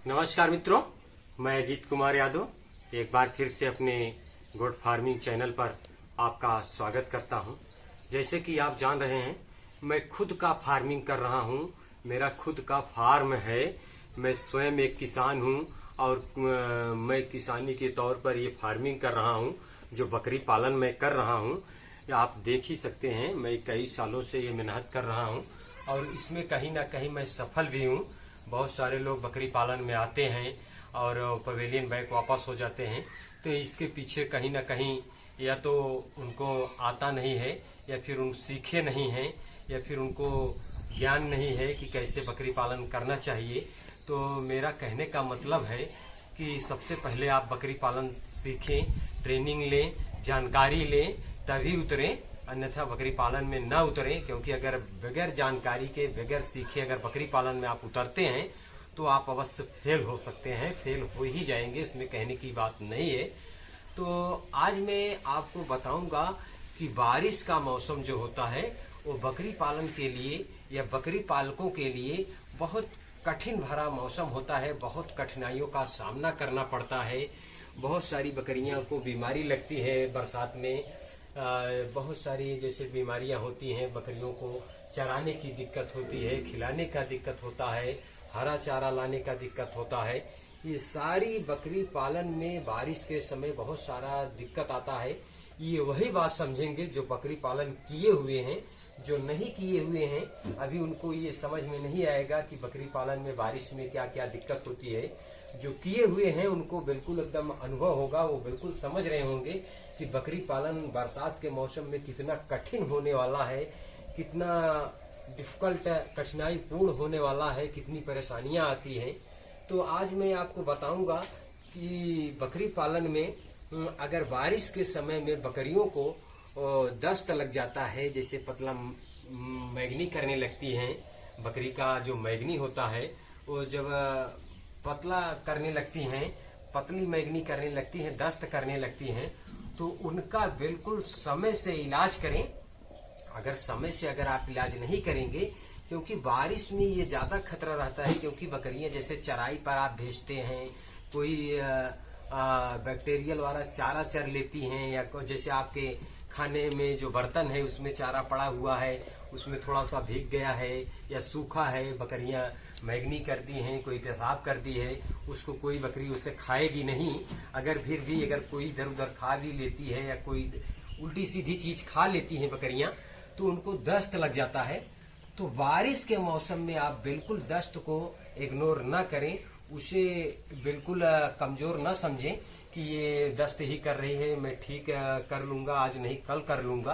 नमस्कार मित्रों, मैं अजीत कुमार यादव एक बार फिर से अपने गोट फार्मिंग चैनल पर आपका स्वागत करता हूं। जैसे कि आप जान रहे हैं, मैं खुद का फार्मिंग कर रहा हूं। मेरा खुद का फार्म है। मैं स्वयं एक किसान हूं और मैं किसानी के तौर पर ये फार्मिंग कर रहा हूं। जो बकरी पालन मैं कर रहा हूं, आप देख ही सकते हैं। मैं कई सालों से ये मेहनत कर रहा हूं और इसमें कहीं ना कहीं मैं सफल भी हूं। बहुत सारे लोग बकरी पालन में आते हैं और पवेलियन बैक वापस हो जाते हैं। तो इसके पीछे कहीं ना कहीं या तो उनको आता नहीं है, या फिर उन सीखे नहीं हैं, या फिर उनको ज्ञान नहीं है कि कैसे बकरी पालन करना चाहिए। तो मेरा कहने का मतलब है कि सबसे पहले आप बकरी पालन सीखें, ट्रेनिंग लें, जानकारी लें, तभी उतरें। अन्यथा बकरी पालन में न उतरें, क्योंकि अगर बगैर जानकारी के, बगैर सीखे अगर बकरी पालन में आप उतरते हैं तो आप अवश्य फेल हो सकते हैं। फेल हो ही जाएंगे, इसमें कहने की बात नहीं है। तो आज मैं आपको बताऊंगा कि बारिश का मौसम जो होता है वो बकरी पालन के लिए या बकरी पालकों के लिए बहुत कठिन भरा मौसम होता है। बहुत कठिनाइयों का सामना करना पड़ता है। बहुत सारी बकरियां को बीमारी लगती है बरसात में। बहुत सारी जैसे बीमारियां होती हैं, बकरियों को चराने की दिक्कत होती है, खिलाने का दिक्कत होता है, हरा चारा लाने का दिक्कत होता है। ये सारी बकरी पालन में बारिश के समय बहुत सारा दिक्कत आता है। ये वही बात समझेंगे जो बकरी पालन किए हुए हैं। जो नहीं किए हुए हैं अभी उनको ये समझ में नहीं आएगा कि बकरी पालन में बारिश में क्या क्या दिक्कत होती है। जो किए हुए हैं उनको बिल्कुल एकदम अनुभव होगा। वो बिल्कुल समझ रहे होंगे कि बकरी पालन बरसात के मौसम में कितना कठिन होने वाला है, कितना डिफिकल्ट, कठिनाई पूर्ण होने वाला है, कितनी परेशानियां आती हैं। तो आज मैं आपको बताऊंगा कि बकरी पालन में अगर बारिश के समय में बकरियों को दस्त लग जाता है, जैसे पतला मैगनी करने लगती हैं, बकरी का जो मैगनी होता है वो जब पतला करने लगती हैं, पतली मैगनी करने लगती हैं, दस्त करने लगती हैं, तो उनका बिल्कुल समय से इलाज करें। अगर समय से अगर आप इलाज नहीं करेंगे, क्योंकि बारिश में ये ज्यादा खतरा रहता है, क्योंकि बकरियां जैसे चराई पर आप भेजते हैं, कोई बैक्टीरियल वाला चारा चर लेती हैं, या जैसे आपके खाने में जो बर्तन है उसमें चारा पड़ा हुआ है, उसमें थोड़ा सा भीग गया है या सूखा है, बकरियां मैगनी करती हैं, कोई पेशाब कर दी है, उसको कोई बकरी उसे खाएगी नहीं। अगर फिर भी अगर कोई इधर उधर खा भी लेती है या कोई उल्टी सीधी चीज खा लेती हैं बकरियां, तो उनको दस्त लग जाता है। तो बारिश के मौसम में आप बिल्कुल दस्त को इग्नोर न करें, उसे बिल्कुल कमजोर न समझें कि ये दस्त ही कर रही है, मैं ठीक कर लूंगा, आज नहीं कल कर लूंगा।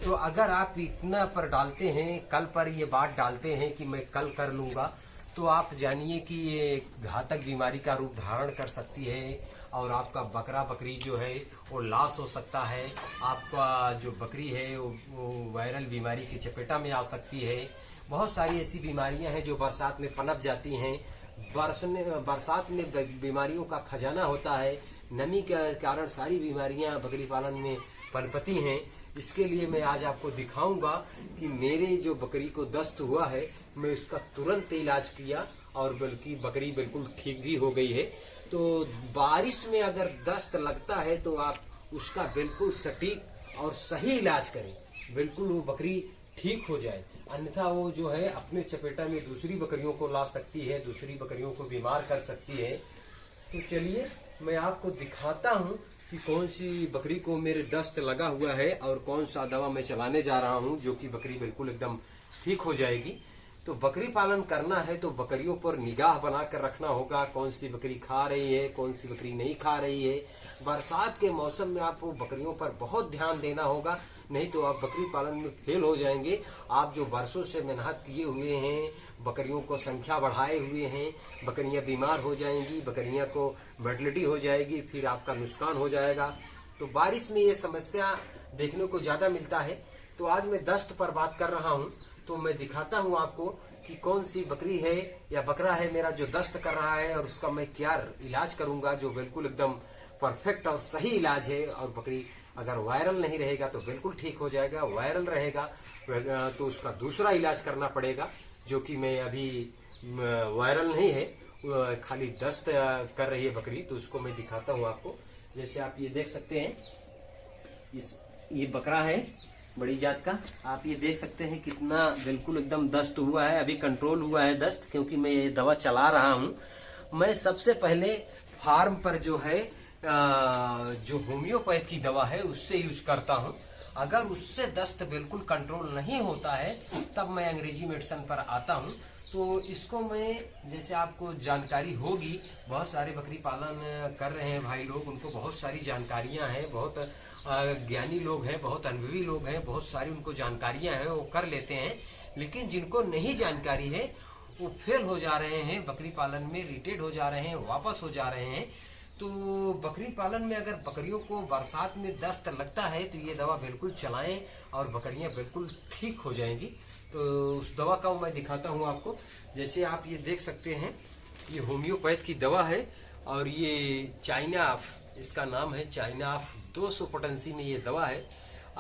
तो अगर आप इतना पर डालते हैं, कल पर ये बात डालते हैं कि मैं कल कर लूंगा, तो आप जानिए कि ये घातक बीमारी का रूप धारण कर सकती है और आपका बकरा बकरी जो है वो लॉस हो सकता है। आपका जो बकरी है वो वायरल बीमारी की चपेटा में आ सकती है। बहुत सारी ऐसी बीमारियां हैं जो बरसात में पनप जाती हैं। बरसात में बीमारियों का खजाना होता है। नमी के कारण सारी बीमारियां बकरी पालन में पनपती हैं। इसके लिए मैं आज आपको दिखाऊंगा कि मेरे जो बकरी को दस्त हुआ है, मैं उसका तुरंत इलाज किया और बल्कि बकरी बिल्कुल ठीक भी हो गई है। तो बारिश में अगर दस्त लगता है तो आप उसका बिल्कुल सटीक और सही इलाज करें, बिल्कुल वो बकरी ठीक हो जाए। अन्यथा वो जो है अपने चपेटा में दूसरी बकरियों को ला सकती है, दूसरी बकरियों को बीमार कर सकती है। तो चलिए मैं आपको दिखाता हूँ कि कौन सी बकरी को मेरे दस्त लगा हुआ है और कौन सा दवा मैं चलाने जा रहा हूँ, जो कि बकरी बिल्कुल एकदम ठीक हो जाएगी। तो बकरी पालन करना है तो बकरियों पर निगाह बना कर रखना होगा, कौन सी बकरी खा रही है, कौन सी बकरी नहीं खा रही है। बरसात के मौसम में आपको बकरियों पर बहुत ध्यान देना होगा, नहीं तो आप बकरी पालन में फेल हो जाएंगे। आप जो बरसों से मेहनत किए हुए हैं, बकरियों को संख्या बढ़ाए हुए हैं, बकरियां बीमार हो जाएंगी, बकरियां को मोर्टेलिटी हो जाएगी, फिर आपका नुकसान हो जाएगा। तो बारिश में ये समस्या देखने को ज्यादा मिलता है। तो आज मैं दस्त पर बात कर रहा हूँ, तो मैं दिखाता हूँ आपको कि कौन सी बकरी है या बकरा है मेरा जो दस्त कर रहा है और उसका मैं क्या इलाज करूंगा, जो बिल्कुल एकदम परफेक्ट और सही इलाज है। और बकरी अगर वायरल नहीं रहेगा तो बिल्कुल ठीक हो जाएगा, वायरल रहेगा तो उसका दूसरा इलाज करना पड़ेगा, जो कि मैं अभी वायरल नहीं है खाली दस्त कर रही है बकरी, तो उसको मैं दिखाता हूँ आपको। जैसे आप ये देख सकते हैं, ये बकरा है बड़ी जात का। आप ये देख सकते हैं कितना बिल्कुल एकदम दस्त हुआ है। अभी कंट्रोल हुआ है दस्त, क्योंकि मैं ये दवा चला रहा हूँ। मैं सबसे पहले फार्म पर जो है जो होम्योपैथ की दवा है उससे यूज करता हूँ। अगर उससे दस्त बिल्कुल कंट्रोल नहीं होता है तब मैं अंग्रेजी मेडिसिन पर आता हूँ। तो इसको मैं, जैसे आपको जानकारी होगी, बहुत सारे बकरी पालन कर रहे हैं भाई लोग, उनको बहुत सारी जानकारियां हैं, बहुत ज्ञानी लोग हैं, बहुत अनुभवी लोग हैं, बहुत सारी उनको जानकारियां हैं, वो कर लेते हैं। लेकिन जिनको नहीं जानकारी है वो फेल हो जा रहे हैं बकरी पालन में, रिटेड हो जा रहे हैं, वापस हो जा रहे हैं। तो बकरी पालन में अगर बकरियों को बरसात में दस्त लगता है तो ये दवा बिल्कुल चलाएं और बकरियां बिल्कुल ठीक हो जाएंगी। तो उस दवा का मैं दिखाता हूं आपको। जैसे आप ये देख सकते हैं, ये होम्योपैथ की दवा है और ये चाइना ऑफ, इसका नाम है चाइना ऑफ। 200 पोटेंसी में ये दवा है।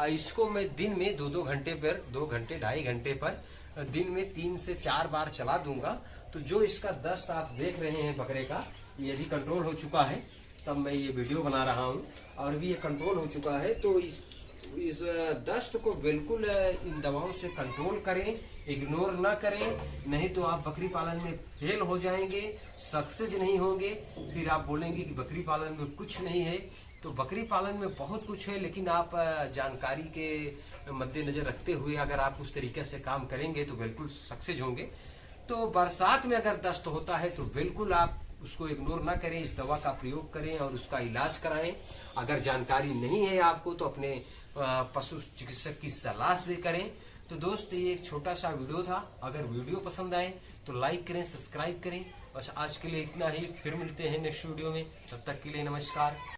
इसको मैं दिन में 2-2 घंटे पर, 2 घंटे 2.5 घंटे पर दिन में 3 से 4 बार चला दूंगा। तो जो इसका दस्त आप देख रहे हैं बकरे का, ये भी कंट्रोल हो चुका है, तब मैं ये वीडियो बना रहा हूँ, और भी ये कंट्रोल हो चुका है। तो इस दस्त को बिल्कुल इन दवाओं से कंट्रोल करें, इग्नोर ना करें, नहीं तो आप बकरी पालन में फेल हो जाएंगे, सक्सेस नहीं होंगे। फिर आप बोलेंगे कि बकरी पालन में कुछ नहीं है। तो बकरी पालन में बहुत कुछ है, लेकिन आप जानकारी के मद्देनजर रखते हुए अगर आप उस तरीके से काम करेंगे तो बिल्कुल सक्सेस होंगे। तो बरसात में अगर दस्त होता है तो बिल्कुल आप उसको इग्नोर ना करें, इस दवा का प्रयोग करें और उसका इलाज कराएं। अगर जानकारी नहीं है आपको तो अपने पशु चिकित्सक की सलाह से करें। तो दोस्त, ये एक छोटा सा वीडियो था। अगर वीडियो पसंद आए तो लाइक करें, सब्सक्राइब करें। बस आज के लिए इतना ही, फिर मिलते हैं नेक्स्ट वीडियो में। तब तक के लिए नमस्कार।